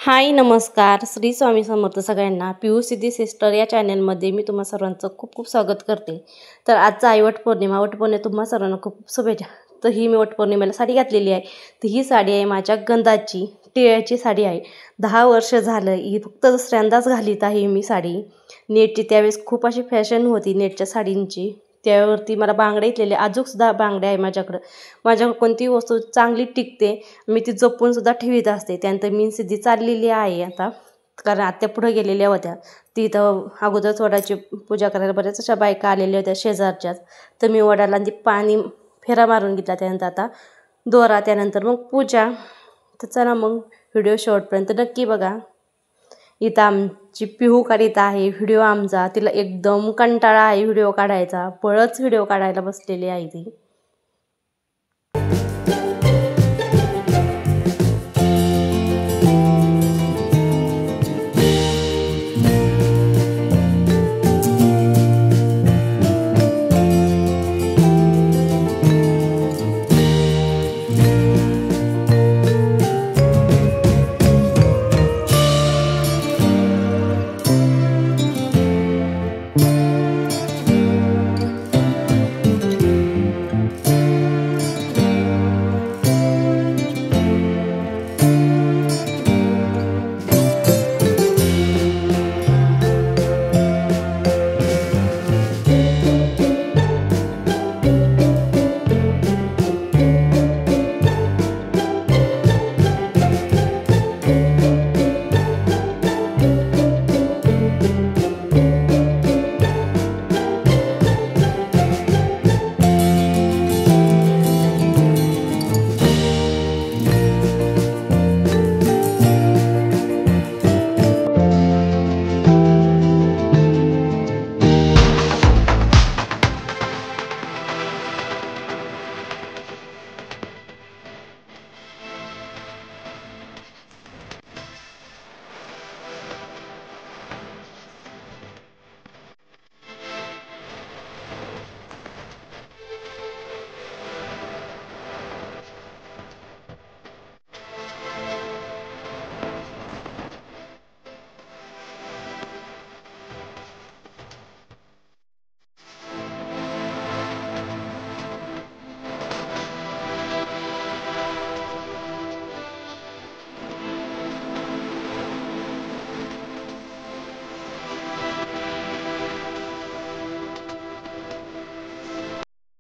हाय नमस्कार श्री स्वामी समर्थ सगळ्यांना पियू सिद्धी सिस्टर या चॅनलमध्ये मी तुम्हा सर्वांचं खूप खूप स्वागत करते। तर आजचा आई वटपौर्णिमा तुम्हा सर्वांना खूप शुभेच्छा। तर ही मी वटपौर्णिमेला साडी घातलेली आहे। तर ही साडी आहे माझ्या गंधाची टिळ्याची साडी आहे। 10 वर्ष झालं ही फक्त दुसऱ्यांदाच घालीत आहे मी साडी। नेटची त्यावेळेस खूप अशी फॅशन होती नेटच्या साडींची, त्यावरती मला बांगड्या घेतलेल्या, अजूनसुद्धा बांगड्या आहे माझ्याकडे कोणतीही वस्तू चांगली टिकते मी ती जपून सुद्धा ठेवीत असते। त्यानंतर मी सिद्धी चाललेली आहे आता, कारण आत्या पुढे गेलेल्या होत्या, तिथं अगोदरच वडाची पूजा करायला बऱ्याच अशा बायका आलेल्या होत्या शेजारच्याच। तर मी वडाला ती पाणी फेरा मारून घेतला, त्यानंतर आता दोरा, त्यानंतर मग पूजा। तर चला मग व्हिडिओ शेवटपर्यंत नक्की बघा। इथं आमची पिहू काढीत आहे व्हिडिओ आमचा, तिला एकदम कंटाळा आहे व्हिडिओ काढायचा, पळच व्हिडिओ काढायला बसलेली आहे ती।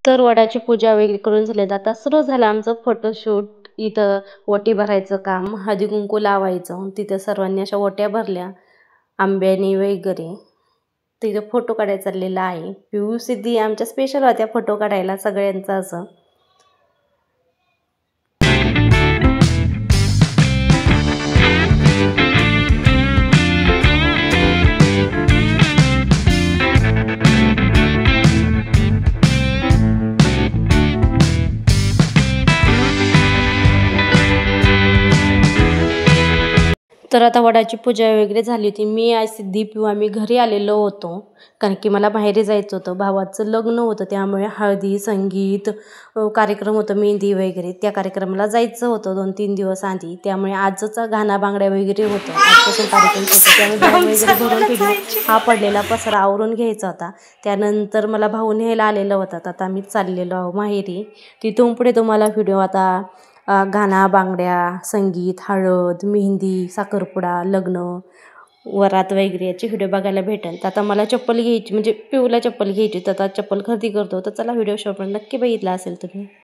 तर वडाची पूजा वगैरे करून झाली, आता सुरू झालं आमचं फोटोशूट। इथं ओटी भरायचं काम, हळदी कुंकू लावायचं, तिथं सर्वांनी अशा ओट्या भरल्या आंब्यानी वगैरे। तिथं फोटो काढायला चाललेला आहे। पियू सिद्धी आमच्या स्पेशल होत्या फोटो काढायला सगळ्यांचं असं। तर आता वडाची पूजा वगैरे झाली होती। मी आज सिद्धी पिऊ आम्ही घरी आलेलो होतो, कारण की मला बाहेर जायचं होतं, भावाचं लग्न होतं, त्यामुळे हळदी संगीत कार्यक्रम होतं, मेहंदी वगैरे, त्या कार्यक्रमाला जायचं होतं 2-3 दिवस आधी। त्यामुळे आजचा घाना बांगड्या वगैरे होतं, आजपासून कार्यक्रम होतं, त्यामुळे बॅग वगैरे भरून ठेवली, हा पडलेला पसरा आवरून घ्यायचा होता। त्यानंतर मला भाऊ न्यायला आलेला होता, आता आम्ही चाललेलो आहो माहेरी। तिथून पुढे तुम्हाला व्हिडिओ आता घाना बांगड्या, संगीत, हळद, मेहंदी, साखरपुडा, लग्न, वरात वगैरे याचे व्हिडिओ बघायला भेटेल। तर आता मला चप्पल घ्यायची, म्हणजे पिऊला चप्पल घ्यायची, तर आता चप्पल खरेदी करतो। तर चला व्हिडिओ शेवटपर्यंत नक्की बघितला असेल तुम्ही।